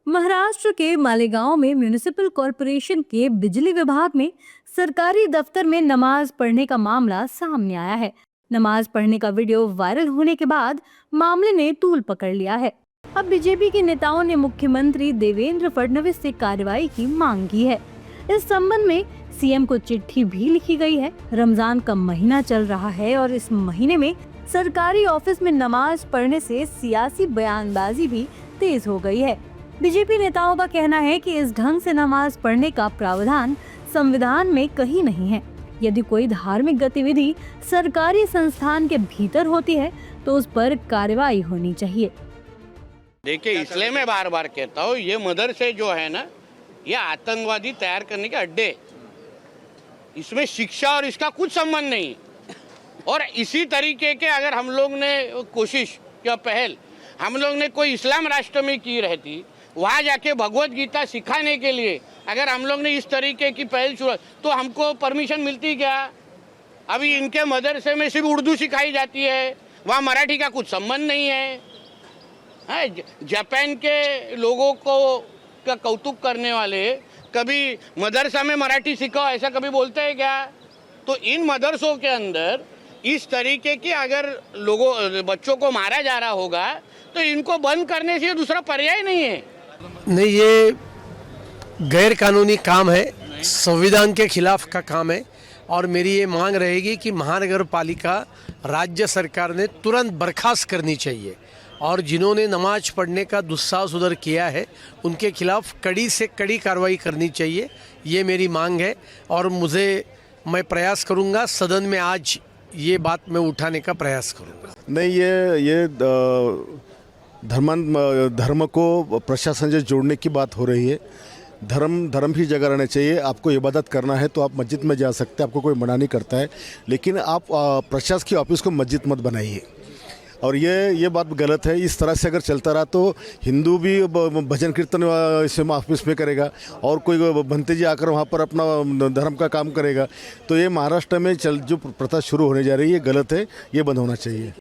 महाराष्ट्र के मालेगांव में municipal corporation के बिजली विभाग में सरकारी दफ्तर में नमाज पढ़ने का मामला सामने आया है। नमाज पढ़ने का वीडियो वायरल होने के बाद मामले ने तूल पकड़ लिया है। अब बीजेपी के नेताओं ने मुख्यमंत्री देवेंद्र फडणवीस से कार्रवाई की मांग की है। इस संबंध में सीएम को चिट्ठी भी लिखी गई है। रमजान का महीना चल रहा है और इस महीने में सरकारी ऑफिस में नमाज पढ़ने से सियासी बयानबाजी भी तेज हो गई है। बीजेपी नेताओं का कहना है कि इस ढंग से नमाज पढ़ने का प्रावधान संविधान में कहीं नहीं है। यदि कोई धार्मिक गतिविधि सरकारी संस्थान के भीतर होती है तो उस पर कार्रवाई होनी चाहिए। देखिए, इसलिए मैं बार बार कहता हूँ, ये मदरसे जो है ना, ये आतंकवादी तैयार करने के अड्डे, इसमें शिक्षा और इसका कुछ संबंध नहीं। और इसी तरीके के अगर हम लोग ने कोशिश या पहल हम लोग ने कोई इस्लाम राष्ट्र में की रहती, वहाँ जाके भगवत गीता सिखाने के लिए अगर हम लोग ने इस तरीके की पहल शुरू, तो हमको परमिशन मिलती क्या? अभी इनके मदरसे में सिर्फ उर्दू सिखाई जाती है, वहाँ मराठी का कुछ संबंध नहीं है। जापान के लोगों को का कौतुक करने वाले कभी मदरसा में मराठी सिखाओ ऐसा कभी बोलते हैं क्या? तो इन मदरसों के अंदर इस तरीके की अगर बच्चों को मारा जा रहा होगा तो इनको बंद करने से दूसरा पर्याय नहीं है। नहीं, ये गैर कानूनी काम है, संविधान के खिलाफ का काम है और मेरी ये मांग रहेगी कि महानगर पालिका राज्य सरकार ने तुरंत बर्खास्त करनी चाहिए और जिन्होंने नमाज पढ़ने का दुस्साहस उधर किया है उनके खिलाफ कड़ी से कड़ी कार्रवाई करनी चाहिए। ये मेरी मांग है और मैं प्रयास करूँगा सदन में आज ये बात मैं उठाने का प्रयास करूँगा। नहीं, ये धर्म को प्रशासन से जोड़ने की बात हो रही है। धर्म ही जगह रहना चाहिए। आपको इबादत करना है तो आप मस्जिद में जा सकते हैं, आपको कोई मना नहीं करता है, लेकिन आप प्रशासकीय ऑफिस को मस्जिद मत बनाइए। और ये बात गलत है। इस तरह से अगर चलता रहा तो हिंदू भी भजन कीर्तन ऑफिस में करेगा और कोई भंते जी आकर वहाँ पर अपना धर्म का काम करेगा, तो ये महाराष्ट्र में जो प्रथा शुरू होने जा रही है गलत है, ये बंद होना चाहिए।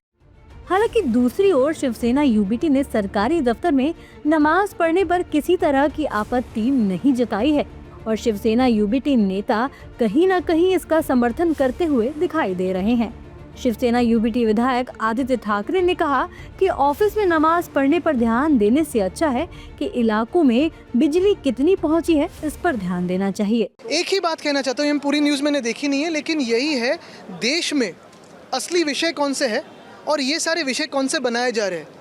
हालांकि दूसरी ओर शिवसेना यूबीटी ने सरकारी दफ्तर में नमाज पढ़ने पर किसी तरह की आपत्ति नहीं जताई है और शिवसेना यूबीटी नेता कहीं न कहीं इसका समर्थन करते हुए दिखाई दे रहे हैं। शिवसेना यूबीटी विधायक आदित्य ठाकरे ने कहा कि ऑफिस में नमाज पढ़ने पर ध्यान देने से अच्छा है कि इलाकों में बिजली कितनी पहुंची है इस पर ध्यान देना चाहिए। एक ही बात कहना चाहता हूँ, हम पूरी न्यूज़ मैंने देखी नहीं है, लेकिन यही है, देश में असली विषय कौन से है और ये सारे विषय कौन से बनाए जा रहे हैं।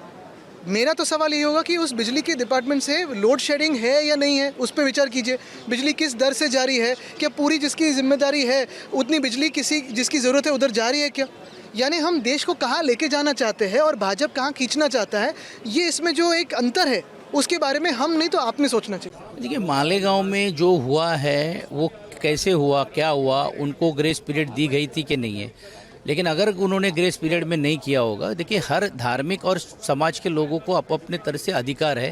मेरा तो सवाल ये होगा कि उस बिजली के डिपार्टमेंट से लोड शेडिंग है या नहीं है, उस पर विचार कीजिए। बिजली किस दर से जारी है, क्या पूरी जिसकी जिम्मेदारी है उतनी बिजली जिसकी ज़रूरत है उधर जा रही है क्या? यानी हम देश को कहाँ लेके जाना चाहते हैं और भाजपा कहाँ खींचना चाहता है, ये इसमें जो एक अंतर है उसके बारे में हम नहीं तो आपने सोचना चाहिए। देखिए, मालेगांव में जो हुआ है वो कैसे हुआ, क्या हुआ, उनको ग्रेस पीरियड दी गई थी कि नहीं है। लेकिन अगर उन्होंने ग्रेस पीरियड में नहीं किया होगा, देखिए हर धार्मिक और समाज के लोगों को अपने तरह से अधिकार है,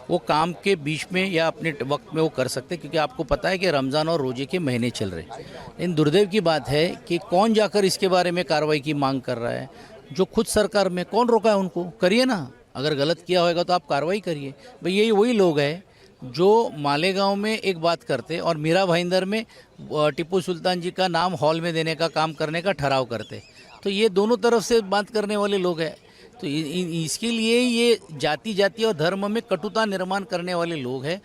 वो काम के बीच में या अपने वक्त में वो कर सकते हैं, क्योंकि आपको पता है कि रमज़ान और रोजे के महीने चल रहे हैं। इन दुर्दैव की बात है कि कौन जाकर इसके बारे में कार्रवाई की मांग कर रहा है, जो खुद सरकार में कौन रोका है उनको? करिए ना, अगर गलत किया होगा तो आप कार्रवाई करिए। भाई यही वही लोग हैं जो मालेगांव में एक बात करते और मीरा भाईंदर में टीपू सुल्तान जी का नाम हॉल में देने का काम करने का ठहराव करते। तो ये दोनों तरफ से बात करने वाले लोग हैं। तो इसके लिए ये जाति और धर्म में कटुता निर्माण करने वाले लोग हैं।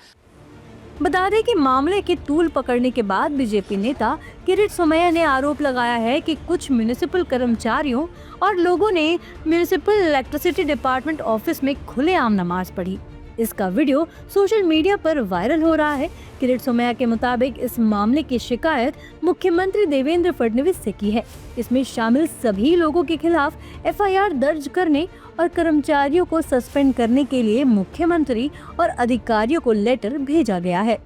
बता दें कि मामले के तूल पकड़ने के बाद बीजेपी नेता किरीट सोमैया ने आरोप लगाया है कि कुछ म्यूनिसिपल कर्मचारियों और लोगों ने म्यूनिसिपल इलेक्ट्रिसिटी डिपार्टमेंट ऑफिस में खुलेआम नमाज पढ़ी। इसका वीडियो सोशल मीडिया पर वायरल हो रहा है। किरीट सोमैया के मुताबिक इस मामले की शिकायत मुख्यमंत्री देवेंद्र फडणवीस से की है। इसमें शामिल सभी लोगों के खिलाफ एफआईआर दर्ज करने और कर्मचारियों को सस्पेंड करने के लिए मुख्यमंत्री और अधिकारियों को लेटर भेजा गया है।